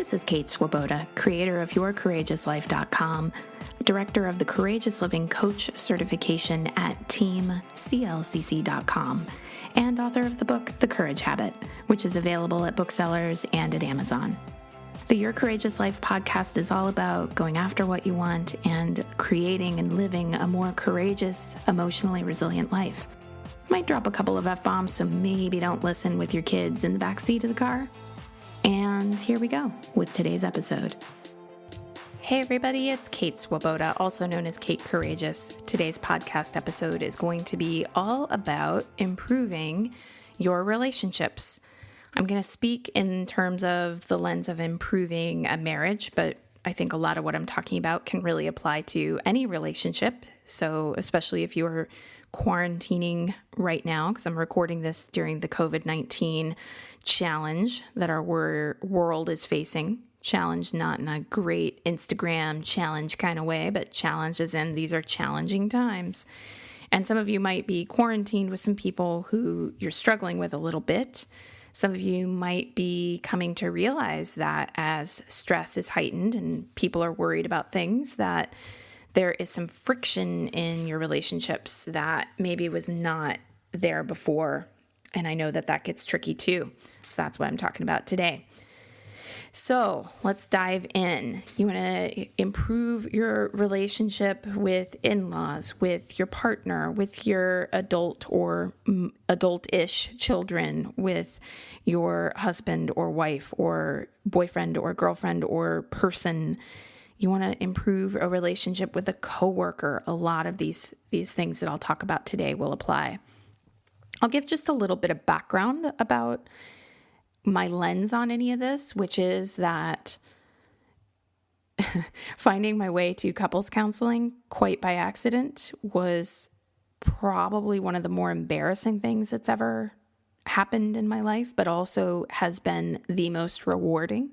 This is Kate Swoboda, creator of YourCourageousLife.com, director of the Courageous Living Coach certification at TeamCLCC.com, and author of the book, The Courage Habit, which is available at booksellers and at Amazon. The Your Courageous Life podcast is all about going after what you want and creating and living a more courageous, emotionally resilient life. Might drop a couple of F-bombs, so maybe don't listen with your kids in the backseat of the car. And here we go with today's episode. Hey everybody, it's Kate Swoboda, also known as Kate Courageous. Today's podcast episode is going to be all about improving your relationships. I'm going to speak in terms of the lens of improving a marriage, but I think a lot of what I'm talking about can really apply to any relationship. So especially if you're quarantining right now, because I'm recording this during the COVID-19 challenge that our world is facing. Challenge not in a great Instagram challenge kind of way, but challenge as in these are challenging times. And some of you might be quarantined with some people who you're struggling with a little bit. Some of you might be coming to realize that as stress is heightened and people are worried about things, that there is some friction in your relationships that maybe was not there before. And I know that that gets tricky too. So that's what I'm talking about today. So let's dive in. You want to improve your relationship with in-laws, with your partner, with your adult or adult-ish children, with your husband or wife or boyfriend or girlfriend or person. You want to improve a relationship with a coworker. A lot of these things that I'll talk about today will apply. I'll give just a little bit of background about my lens on any of this, which is that finding my way to couples counseling quite by accident was probably one of the more embarrassing things that's ever happened in my life, but also has been the most rewarding.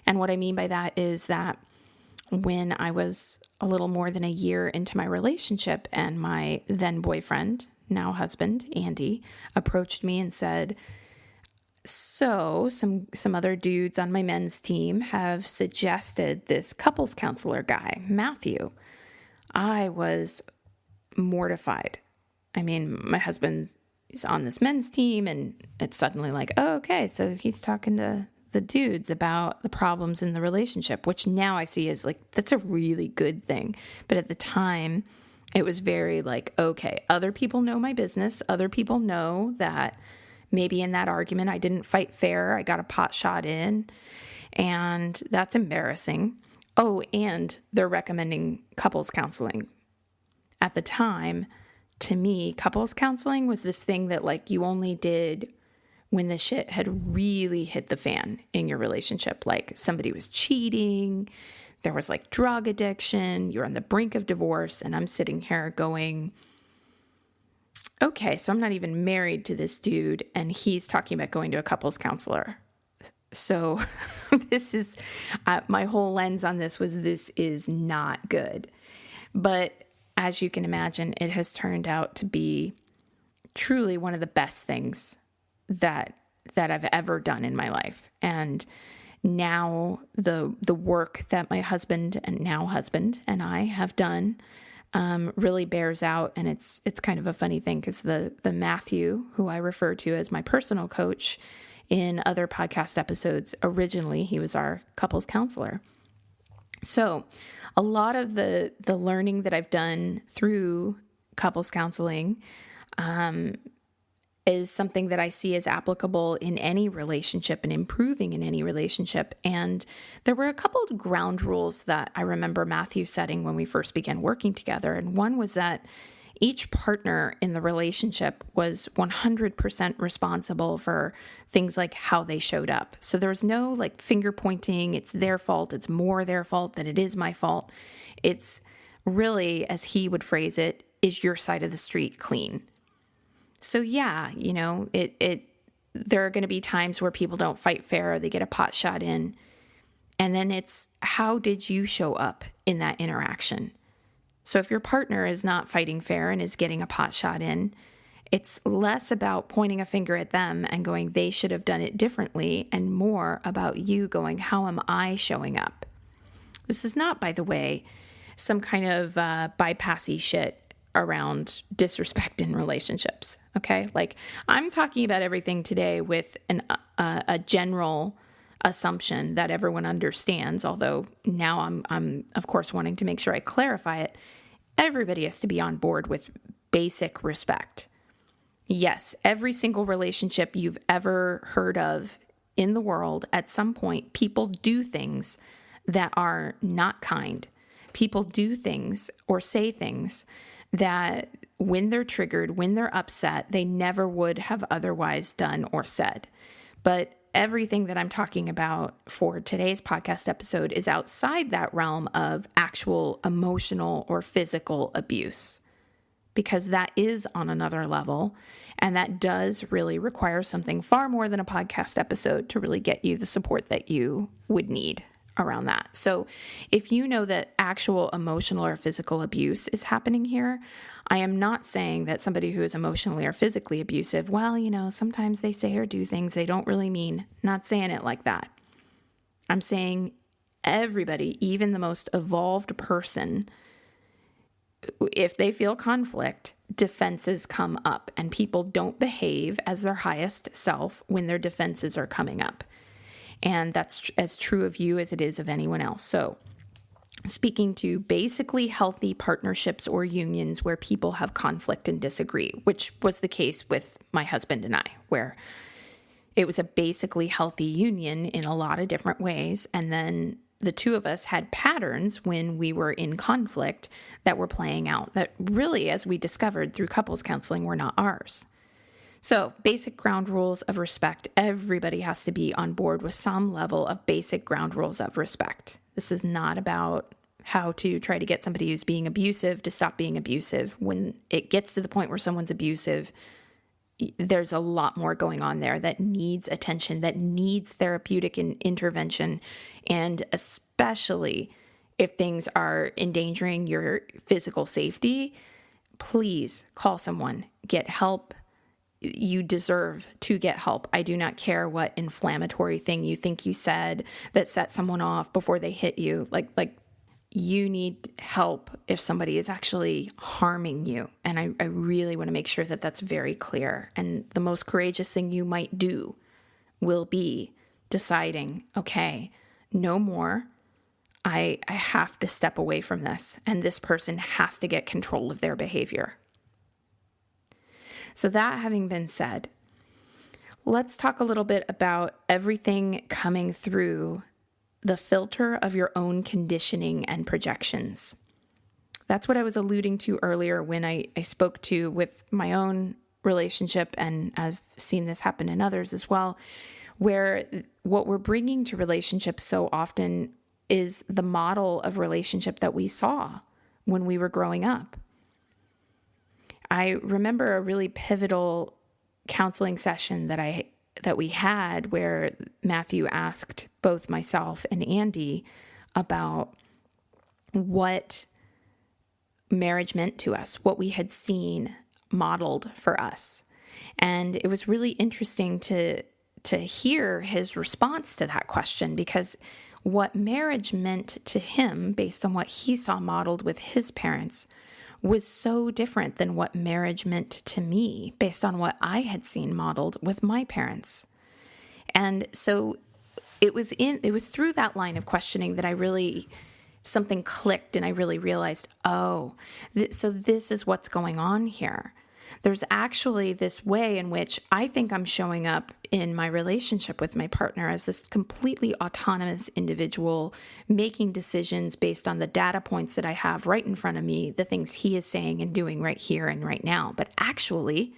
And what I mean by that is that when I was a little more than a year into my relationship and my then boyfriend, now husband, Andy, approached me and said, so some other dudes on my men's team have suggested this couples counselor guy, Matthew. I was mortified. I mean, my husband is on this men's team and it's suddenly like, oh, okay, so he's talking to the dudes about the problems in the relationship, which now I see as like, that's a really good thing. But at the time, it was very like, okay, other people know my business. Other people know that maybe in that argument, I didn't fight fair. I got a pot shot in, and that's embarrassing. Oh, and they're recommending couples counseling. At the time, to me, couples counseling was this thing that like you only did when the shit had really hit the fan in your relationship. Like somebody was cheating, there was like drug addiction, you're on the brink of divorce, and I'm sitting here going, okay, so I'm not even married to this dude, and he's talking about going to a couples counselor. So this is, my whole lens on this was, this is not good. But as you can imagine, it has turned out to be truly one of the best things that I've ever done in my life. And now the work that my husband and I have done really bears out. And it's kind of a funny thing because the Matthew, who I refer to as my personal coach in other podcast episodes, originally he was our couples counselor. So a lot of the learning that I've done through couples counseling is something that I see as applicable in any relationship and improving in any relationship. And there were a couple of ground rules that I remember Matthew setting when we first began working together. And one was that each partner in the relationship was 100% responsible for things like how they showed up. So there was no like finger pointing, it's their fault, it's more their fault than it is my fault. It's really, as he would phrase it, is your side of the street clean? So yeah, you know, there are going to be times where people don't fight fair, they get a pot shot in, and then it's how did you show up in that interaction? So if your partner is not fighting fair and is getting a pot shot in, It's less about pointing a finger at them and going, they should have done it differently, and more about you going, how am I showing up? This is not, by the way, some kind of bypassy shit around disrespect in relationships, okay? Like, I'm talking about everything today with a general assumption that everyone understands, although now I'm of course wanting to make sure I clarify it. Everybody has to be on board with basic respect. Yes, every single relationship you've ever heard of in the world, at some point, people do things that are not kind. People do things or say things that when they're triggered, when they're upset, they never would have otherwise done or said. But everything that I'm talking about for today's podcast episode is outside that realm of actual emotional or physical abuse, because that is on another level, and that does really require something far more than a podcast episode to really get you the support that you would need around that. So if you know that actual emotional or physical abuse is happening here, I am not saying that somebody who is emotionally or physically abusive, well, sometimes they say or do things they don't really mean. Not saying it like that. I'm saying everybody, even the most evolved person, if they feel conflict, defenses come up, and people don't behave as their highest self when their defenses are coming up. And that's as true of you as it is of anyone else. So, speaking to basically healthy partnerships or unions where people have conflict and disagree, which was the case with my husband and I, where it was a basically healthy union in a lot of different ways. And then the two of us had patterns when we were in conflict that were playing out that really, as we discovered through couples counseling, were not ours. So basic ground rules of respect. Everybody has to be on board with some level of basic ground rules of respect. This is not about how to try to get somebody who's being abusive to stop being abusive. When it gets to the point where someone's abusive, there's a lot more going on there that needs attention, that needs therapeutic intervention, and especially if things are endangering your physical safety, please call someone, get help. You deserve to get help. I do not care what inflammatory thing you think you said that set someone off before they hit you. Like you need help if somebody is actually harming you. And I really want to make sure that that's very clear. And the most courageous thing you might do will be deciding, okay, no more. I have to step away from this, and this person has to get control of their behavior. So that having been said, let's talk a little bit about everything coming through the filter of your own conditioning and projections. That's what I was alluding to earlier when I spoke to with my own relationship, and I've seen this happen in others as well, where what we're bringing to relationships so often is the model of relationship that we saw when we were growing up. I remember a really pivotal counseling session that we had where Matthew asked both myself and Andy about what marriage meant to us, what we had seen modeled for us. And it was really interesting to hear his response to that question, because what marriage meant to him based on what he saw modeled with his parents was so different than what marriage meant to me based on what I had seen modeled with my parents. And so it was through that line of questioning that something clicked, and I really realized, so this is what's going on here. There's actually this way in which I think I'm showing up in my relationship with my partner as this completely autonomous individual, making decisions based on the data points that I have right in front of me, the things he is saying and doing right here and right now. But actually,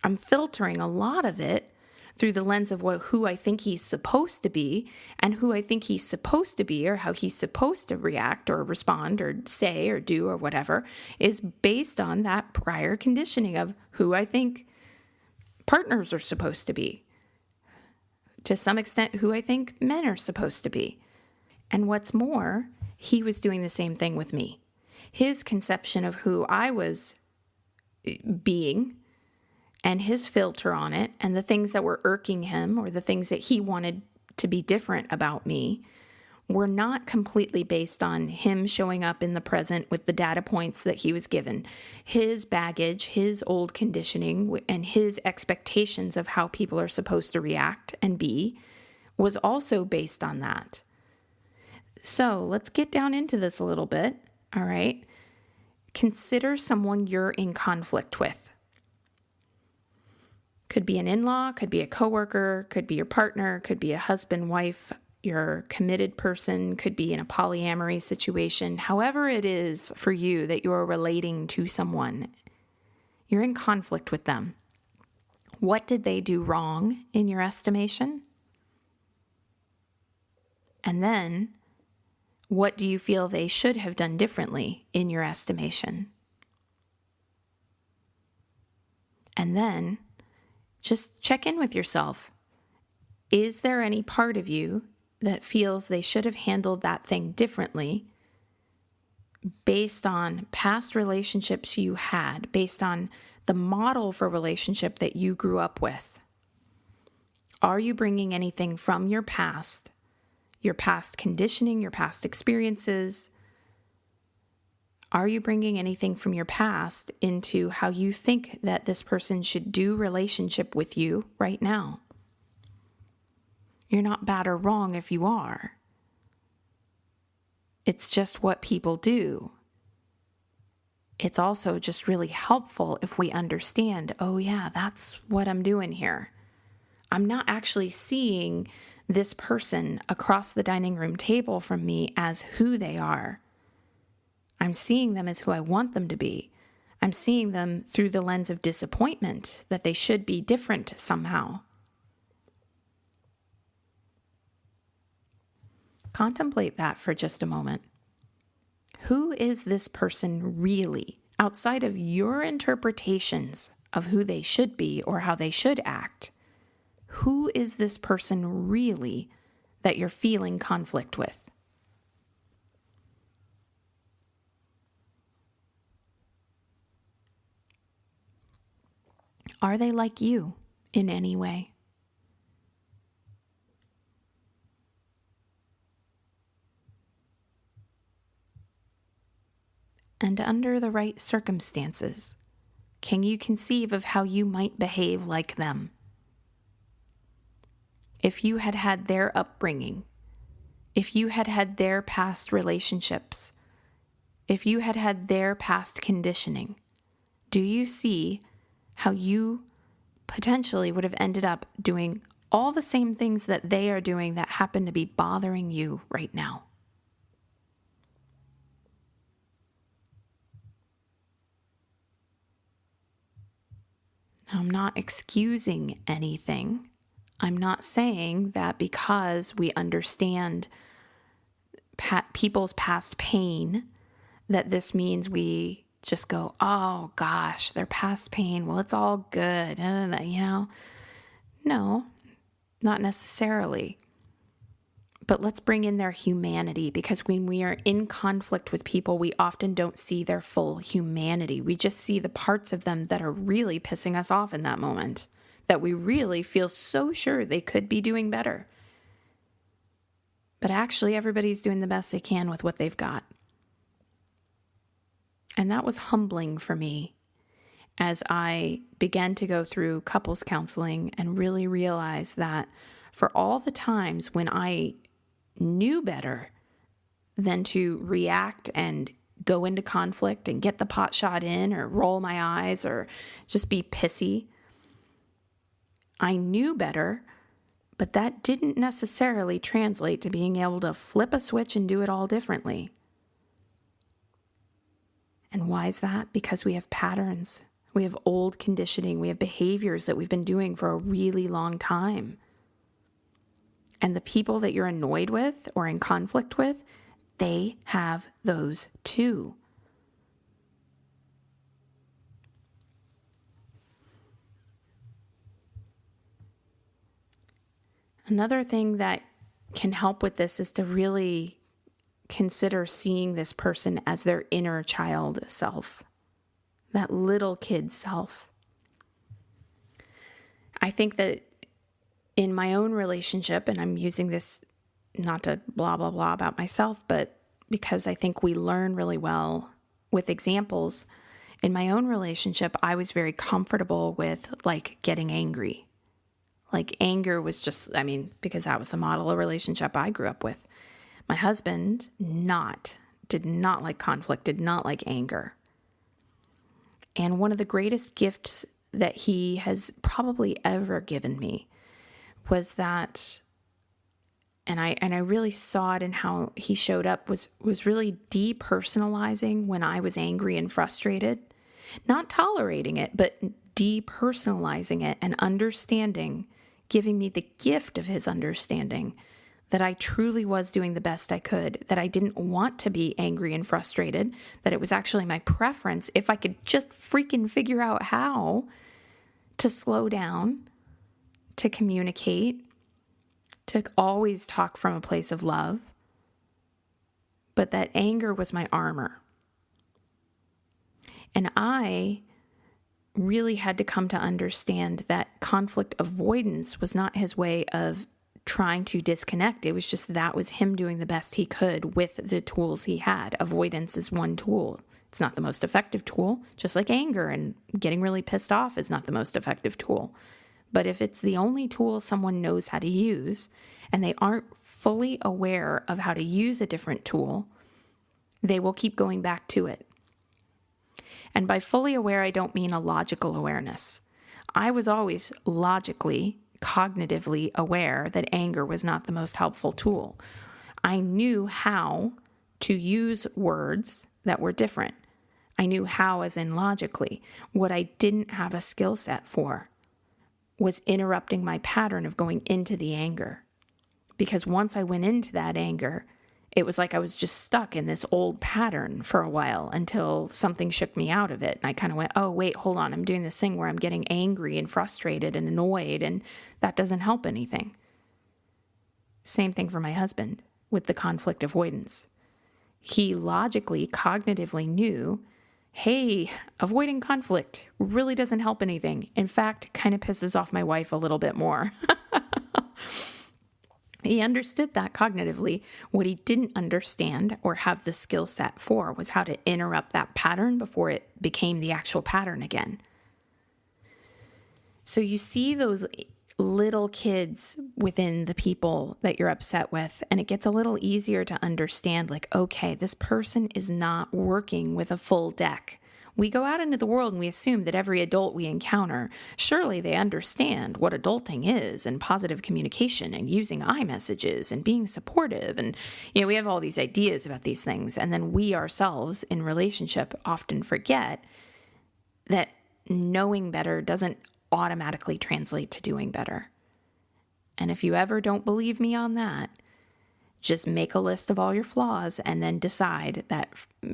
I'm filtering a lot of it through the lens of who I think he's supposed to be, and who I think he's supposed to be, or how he's supposed to react or respond or say or do or whatever, is based on that prior conditioning of who I think partners are supposed to be. To some extent, who I think men are supposed to be. And what's more, he was doing the same thing with me. His conception of who I was being and his filter on it and the things that were irking him or the things that he wanted to be different about me were not completely based on him showing up in the present with the data points that he was given. His baggage, his old conditioning, and his expectations of how people are supposed to react and be was also based on that. So let's get down into this a little bit, all right? Consider someone you're in conflict with. Could be an in-law, could be a coworker, could be your partner, could be a husband, wife, your committed person, could be in a polyamory situation. However it is for you that you're relating to someone, you're in conflict with them. What did they do wrong in your estimation? And then, what do you feel they should have done differently in your estimation? And then, just check in with yourself. Is there any part of you that feels they should have handled that thing differently based on past relationships you had, based on the model for relationship that you grew up with? Are you bringing anything from your past conditioning, your past experiences? Are you bringing anything from your past into how you think that this person should do relationship with you right now? You're not bad or wrong if you are. It's just what people do. It's also just really helpful if we understand, oh yeah, that's what I'm doing here. I'm not actually seeing this person across the dining room table from me as who they are. I'm seeing them as who I want them to be. I'm seeing them through the lens of disappointment that they should be different somehow. Contemplate that for just a moment. Who is this person really, outside of your interpretations of who they should be or how they should act? Who is this person really that you're feeling conflict with? Are they like you in any way? And under the right circumstances, can you conceive of how you might behave like them? If you had had their upbringing, if you had had their past relationships, if you had had their past conditioning, do you see how you potentially would have ended up doing all the same things that they are doing that happen to be bothering you right now? Now, I'm not excusing anything. I'm not saying that because we understand people's past pain, that this means we just go, oh gosh, their past pain, well, it's all good, you know? No, not necessarily. But let's bring in their humanity, because when we are in conflict with people, we often don't see their full humanity. We just see the parts of them that are really pissing us off in that moment, that we really feel so sure they could be doing better. But actually, everybody's doing the best they can with what they've got. And that was humbling for me as I began to go through couples counseling and really realize that for all the times when I knew better than to react and go into conflict and get the pot shot in or roll my eyes or just be pissy, I knew better, but that didn't necessarily translate to being able to flip a switch and do it all differently. And why is that? Because we have patterns. We have old conditioning. We have behaviors that we've been doing for a really long time. And the people that you're annoyed with or in conflict with, they have those too. Another thing that can help with this is to really consider seeing this person as their inner child self, that little kid self. I think that in my own relationship, and I'm using this not to blah, blah, blah about myself, but because I think we learn really well with examples. In my own relationship, I was very comfortable with like getting angry. Like anger was just, because that was the model of relationship I grew up with. My husband did not like conflict, did not like anger. And one of the greatest gifts that he has probably ever given me was that, and I really saw it in how he showed up, was really depersonalizing when I was angry and frustrated, not tolerating it, but depersonalizing it and understanding, giving me the gift of his understanding that I truly was doing the best I could, that I didn't want to be angry and frustrated, that it was actually my preference if I could just freaking figure out how to slow down, to communicate, to always talk from a place of love, but that anger was my armor. And I really had to come to understand that conflict avoidance was not his way of trying to disconnect. It was just that was him doing the best he could with the tools he had. Avoidance is one tool. It's not the most effective tool, just like anger and getting really pissed off is not the most effective tool. But if it's the only tool someone knows how to use and they aren't fully aware of how to use a different tool, they will keep going back to it. And by fully aware, I don't mean a logical awareness. I was always logically, cognitively aware that anger was not the most helpful tool. I knew how to use words that were different. I knew how as in logically. What I didn't have a skill set for was interrupting my pattern of going into the anger. Because once I went into that anger, it was like I was just stuck in this old pattern for a while until something shook me out of it. And I kind of went, oh, wait, hold on. I'm doing this thing where I'm getting angry and frustrated and annoyed, and that doesn't help anything. Same thing for my husband with the conflict avoidance. He logically, cognitively knew, hey, avoiding conflict really doesn't help anything. In fact, kind of pisses off my wife a little bit more. He understood that cognitively. What he didn't understand or have the skill set for was how to interrupt that pattern before it became the actual pattern again. So you see those little kids within the people that you're upset with, and it gets a little easier to understand, like, okay, this person is not working with a full deck. We go out into the world and we assume that every adult we encounter, surely they understand what adulting is and positive communication and using iMessages and being supportive. And, we have all these ideas about these things. And then we ourselves in relationship often forget that knowing better doesn't automatically translate to doing better. And if you ever don't believe me on that, just make a list of all your flaws and then decide that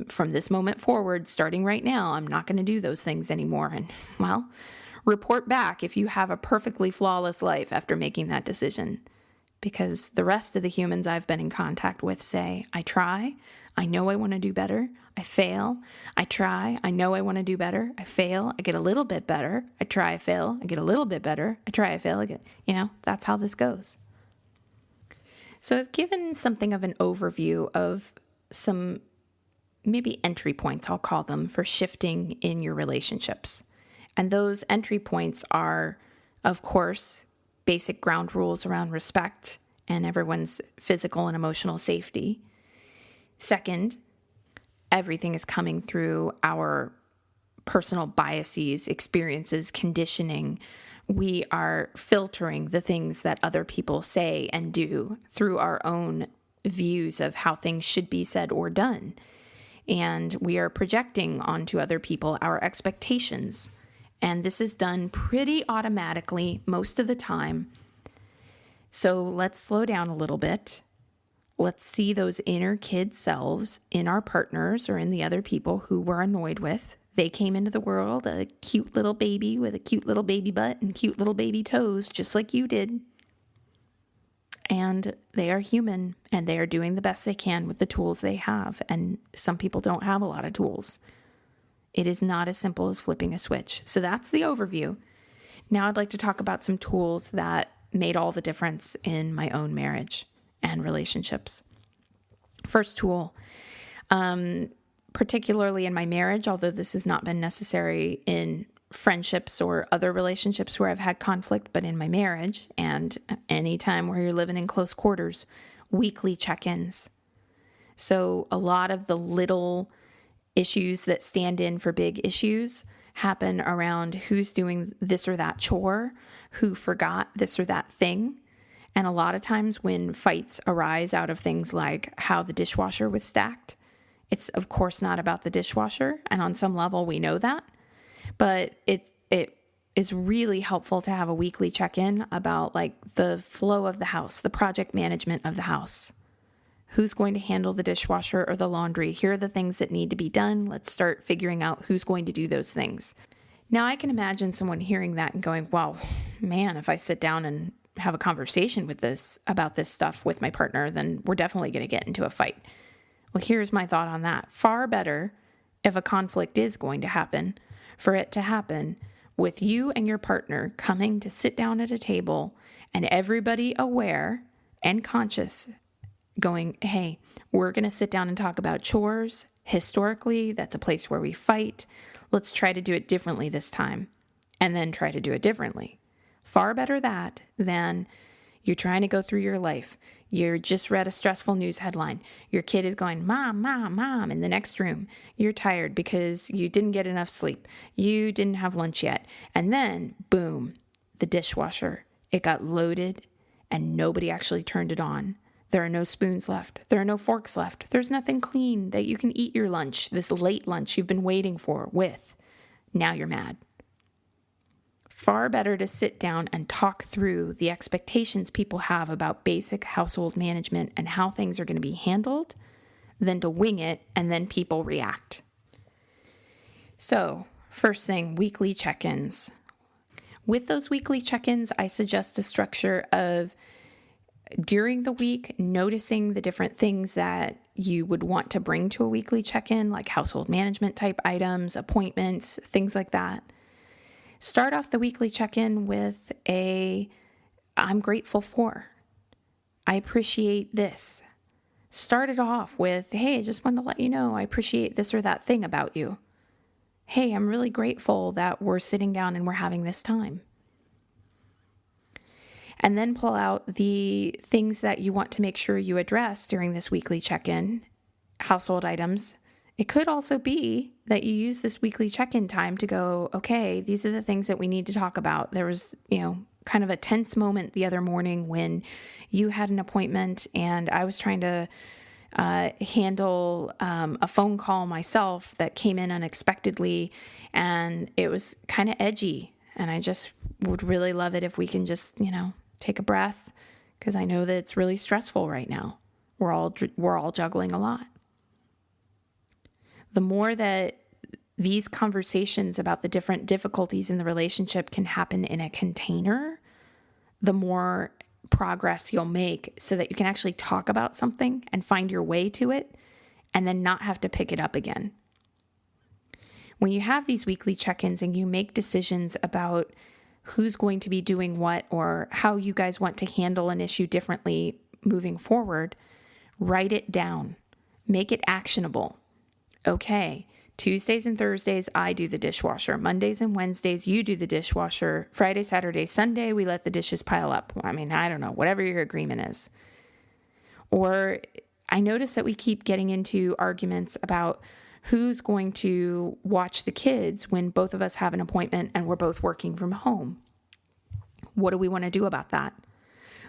from this moment forward, starting right now, I'm not going to do those things anymore. And, well, report back if you have a perfectly flawless life after making that decision. Because the rest of the humans I've been in contact with say, I try, I know I want to do better, I fail, I try, I know I want to do better, I fail, I get a little bit better, I try, I fail, I get a little bit better, I try, I fail, I get, that's how this goes. So I've given something of an overview of some maybe entry points, I'll call them, for shifting in your relationships. And those entry points are, of course, basic ground rules around respect and everyone's physical and emotional safety. Second, everything is coming through our personal biases, experiences, conditioning. We are filtering the things that other people say and do through our own views of how things should be said or done. And we are projecting onto other people our expectations. And this is done pretty automatically most of the time. So let's slow down a little bit. Let's see those inner kid selves in our partners or in the other people who we're annoyed with. They came into the world a cute little baby with a cute little baby butt and cute little baby toes, just like you did. And they are human, and they are doing the best they can with the tools they have. And some people don't have a lot of tools. It is not as simple as flipping a switch. So that's the overview. Now I'd like to talk about some tools that made all the difference in my own marriage and relationships. First tool, particularly in my marriage, although this has not been necessary in friendships or other relationships where I've had conflict, but in my marriage and any time where you're living in close quarters, weekly check-ins. So a lot of the little issues that stand in for big issues happen around who's doing this or that chore, who forgot this or that thing. And a lot of times when fights arise out of things like how the dishwasher was stacked, it's of course not about the dishwasher. And on some level we know that, but it is really helpful to have a weekly check-in about like the flow of the house, the project management of the house. Who's going to handle the dishwasher or the laundry? Here are the things that need to be done. Let's start figuring out who's going to do those things. Now, I can imagine someone hearing that and going, well, man, if I sit down and have a conversation about this stuff with my partner, then we're definitely going to get into a fight. Well, here's my thought on that. Far better, if a conflict is going to happen, for it to happen with you and your partner coming to sit down at a table and everybody aware and conscious going, hey, we're going to sit down and talk about chores. Historically, that's a place where we fight. Let's try to do it differently this time, and then try to do it differently. Far better that than you're trying to go through your life. You just read a stressful news headline. Your kid is going, Mom, Mom, Mom, in the next room. You're tired because you didn't get enough sleep. You didn't have lunch yet. And then, boom, the dishwasher. It got loaded and nobody actually turned it on. There are no spoons left. There are no forks left. There's nothing clean that you can eat your lunch, this late lunch you've been waiting for with. Now you're mad. Far better to sit down and talk through the expectations people have about basic household management and how things are going to be handled than to wing it and then people react. So, first thing, weekly check-ins. With those weekly check-ins, I suggest a structure of during the week, noticing the different things that you would want to bring to a weekly check-in, like household management type items, appointments, things like that. Start off the weekly check-in with I'm grateful for. I appreciate this. Start it off with, hey, I just wanted to let you know I appreciate this or that thing about you. Hey, I'm really grateful that we're sitting down and we're having this time. And then pull out the things that you want to make sure you address during this weekly check-in, household items. It could also be that you use this weekly check-in time to go, okay, these are the things that we need to talk about. There was, kind of a tense moment the other morning when you had an appointment and I was trying to handle a phone call myself that came in unexpectedly, and it was kind of edgy. And I just would really love it if we can just, take a breath, because I know that it's really stressful right now. We're all juggling a lot. The more that these conversations about the different difficulties in the relationship can happen in a container, the more progress you'll make so that you can actually talk about something and find your way to it and then not have to pick it up again. When you have these weekly check-ins and you make decisions about who's going to be doing what or how you guys want to handle an issue differently moving forward, write it down. Make it actionable. Okay, Tuesdays and Thursdays, I do the dishwasher. Mondays and Wednesdays, you do the dishwasher. Friday, Saturday, Sunday, we let the dishes pile up. I don't know, whatever your agreement is. Or I notice that we keep getting into arguments about who's going to watch the kids when both of us have an appointment and we're both working from home. What do we want to do about that?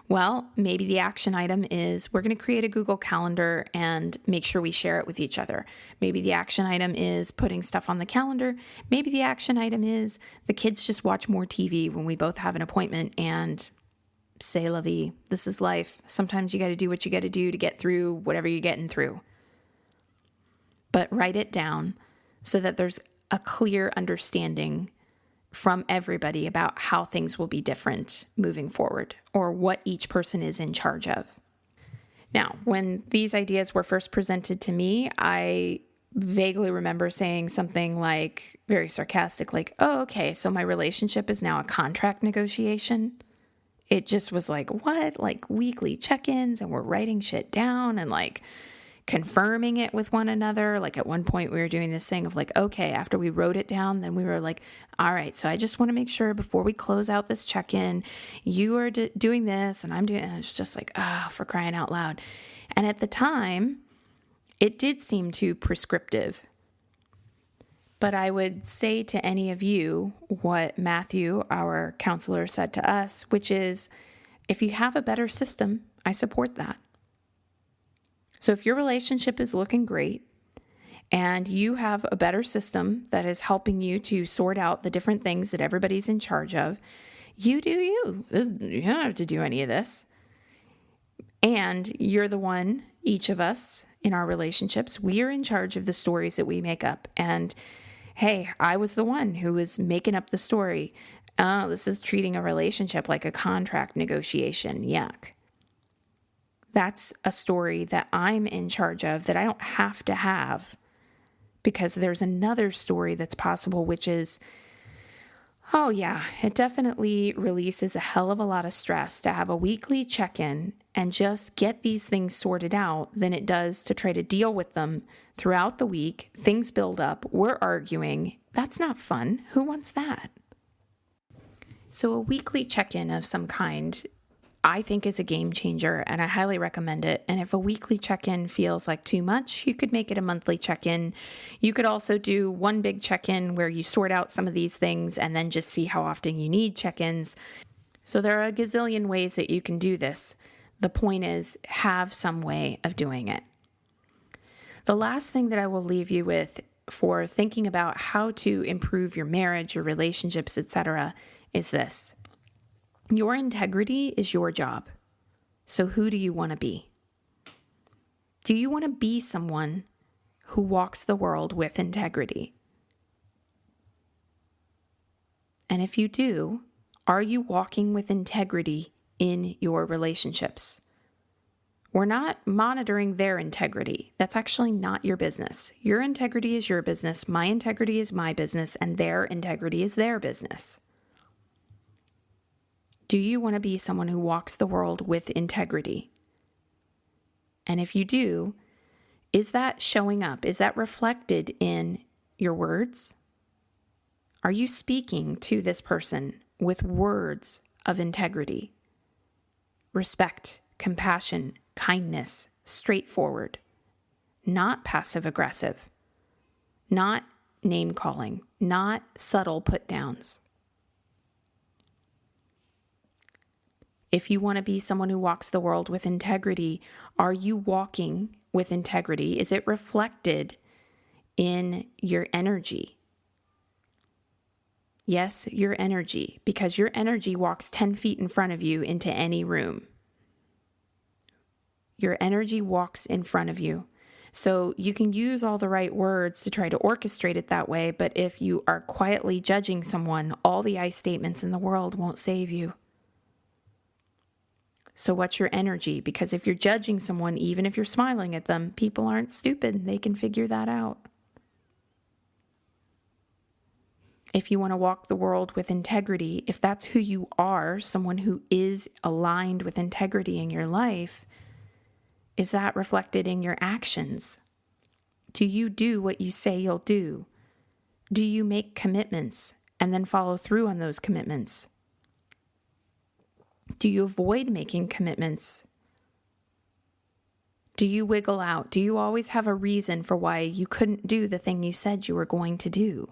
Well, maybe the action item is we're going to create a Google Calendar and make sure we share it with each other. Maybe the action item is putting stuff on the calendar. Maybe the action item is the kids just watch more TV when we both have an appointment and c'est la vie. This is life. Sometimes you got to do what you got to do to get through whatever you're getting through. But write it down so that there's a clear understanding from everybody about how things will be different moving forward or what each person is in charge of. Now, when these ideas were first presented to me, I vaguely remember saying something like, very sarcastic, like, oh, okay, so my relationship is now a contract negotiation. It just was like, what? Like weekly check-ins, and we're writing shit down and like confirming it with one another. Like at one point we were doing this thing of like, okay, after we wrote it down, then we were like, all right, so I just want to make sure before we close out this check-in, you are doing this and I'm doing it. And it's just like, for crying out loud. And at the time, it did seem too prescriptive. But I would say to any of you what Matthew, our counselor, said to us, which is, if you have a better system, I support that. So if your relationship is looking great and you have a better system that is helping you to sort out the different things that everybody's in charge of, you do you. You don't have to do any of this. And you're the one, each of us in our relationships, we are in charge of the stories that we make up. And hey, I was the one who was making up the story. Oh, this is treating a relationship like a contract negotiation. Yuck. That's a story that I'm in charge of that I don't have to have, because there's another story that's possible, which is, oh yeah, it definitely releases a hell of a lot of stress to have a weekly check-in and just get these things sorted out than it does to try to deal with them throughout the week. Things build up. We're arguing. That's not fun. Who wants that? So a weekly check-in of some kind, I think, is a game changer, and I highly recommend it. And if a weekly check-in feels like too much, you could make it a monthly check-in. You could also do one big check-in where you sort out some of these things and then just see how often you need check-ins. So there are a gazillion ways that you can do this. The point is, have some way of doing it. The last thing that I will leave you with for thinking about how to improve your marriage, your relationships, etc., is this. Your integrity is your job. So who do you want to be? Do you want to be someone who walks the world with integrity? And if you do, are you walking with integrity in your relationships? We're not monitoring their integrity. That's actually not your business. Your integrity is your business. My integrity is my business. And their integrity is their business. Do you want to be someone who walks the world with integrity? And if you do, is that showing up? Is that reflected in your words? Are you speaking to this person with words of integrity? Respect, compassion, kindness, straightforward, not passive-aggressive, not name-calling, not subtle put-downs. If you want to be someone who walks the world with integrity, are you walking with integrity? Is it reflected in your energy? Yes, your energy, because your energy walks 10 feet in front of you into any room. Your energy walks in front of you. So you can use all the right words to try to orchestrate it that way, but if you are quietly judging someone, all the I statements in the world won't save you. So what's your energy? Because if you're judging someone, even if you're smiling at them, people aren't stupid. They can figure that out. If you want to walk the world with integrity, if that's who you are, someone who is aligned with integrity in your life, is that reflected in your actions? Do you do what you say you'll do? Do you make commitments and then follow through on those commitments? Do you avoid making commitments? Do you wiggle out? Do you always have a reason for why you couldn't do the thing you said you were going to do?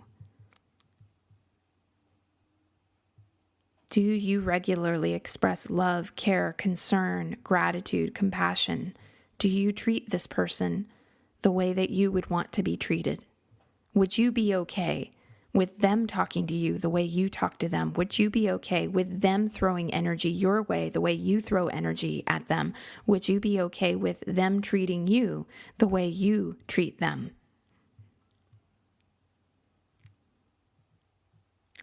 Do you regularly express love, care, concern, gratitude, compassion? Do you treat this person the way that you would want to be treated? Would you be okay with them talking to you the way you talk to them? Would you be okay with them throwing energy your way the way you throw energy at them? Would you be okay with them treating you the way you treat them?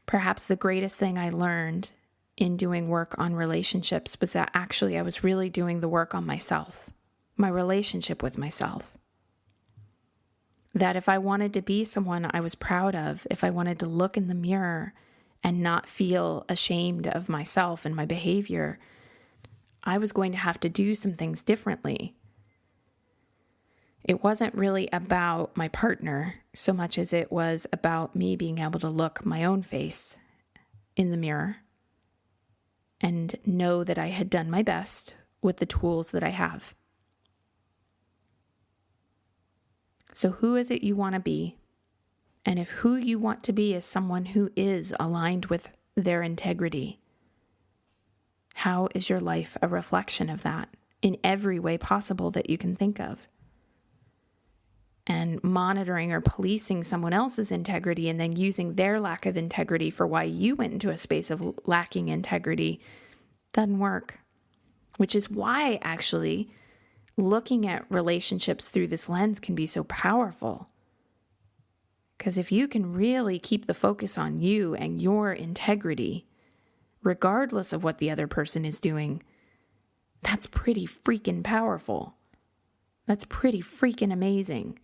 Perhaps the greatest thing I learned in doing work on relationships was that actually I was really doing the work on myself, my relationship with myself. That if I wanted to be someone I was proud of, if I wanted to look in the mirror and not feel ashamed of myself and my behavior, I was going to have to do some things differently. It wasn't really about my partner so much as it was about me being able to look my own face in the mirror and know that I had done my best with the tools that I have. So who is it you want to be? And if who you want to be is someone who is aligned with their integrity, how is your life a reflection of that in every way possible that you can think of? And monitoring or policing someone else's integrity and then using their lack of integrity for why you went into a space of lacking integrity doesn't work. Which is why actually looking at relationships through this lens can be so powerful. Because if you can really keep the focus on you and your integrity, regardless of what the other person is doing, that's pretty freaking powerful. That's pretty freaking amazing.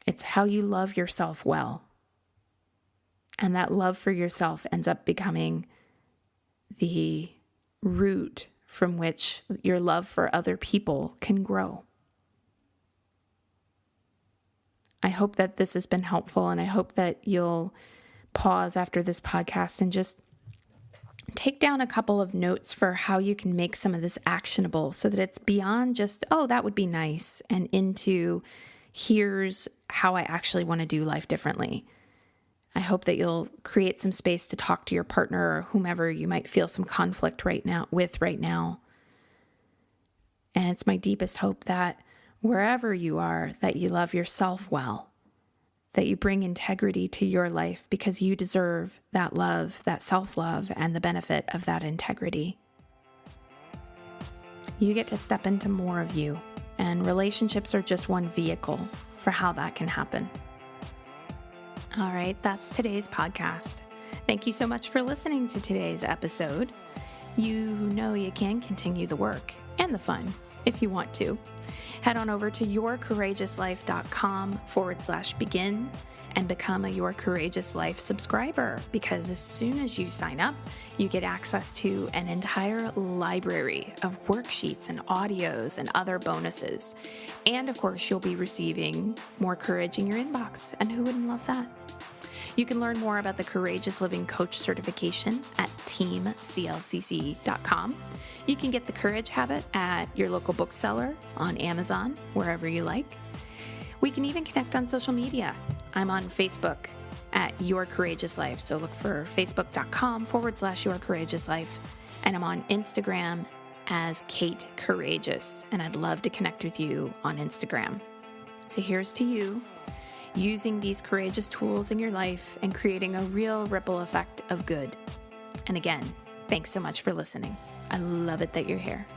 It's how you love yourself well. And that love for yourself ends up becoming the root from which your love for other people can grow. I hope that this has been helpful, and I hope that you'll pause after this podcast and just take down a couple of notes for how you can make some of this actionable so that it's beyond just, oh, that would be nice, and into here's how I actually want to do life differently. I hope that you'll create some space to talk to your partner or whomever you might feel some conflict right now. And it's my deepest hope that wherever you are, that you love yourself well, that you bring integrity to your life because you deserve that love, that self-love, and the benefit of that integrity. You get to step into more of you, and relationships are just one vehicle for how that can happen. All right, that's today's podcast. Thank you so much for listening to today's episode. You know you can continue the work and the fun if you want to. Head on over to yourcourageouslife.com/begin and become a Your Courageous Life subscriber, because as soon as you sign up, you get access to an entire library of worksheets and audios and other bonuses. And of course, you'll be receiving more courage in your inbox. And who wouldn't love that? You can learn more about the Courageous Living Coach certification at teamclcc.com. You can get the Courage Habit at your local bookseller, on Amazon, wherever you like. We can even connect on social media. I'm on Facebook at Your Courageous Life. So look for facebook.com/Your Courageous Life. And I'm on Instagram as Kate Courageous. And I'd love to connect with you on Instagram. So here's to you, using these courageous tools in your life and creating a real ripple effect of good. And again, thanks so much for listening. I love it that you're here.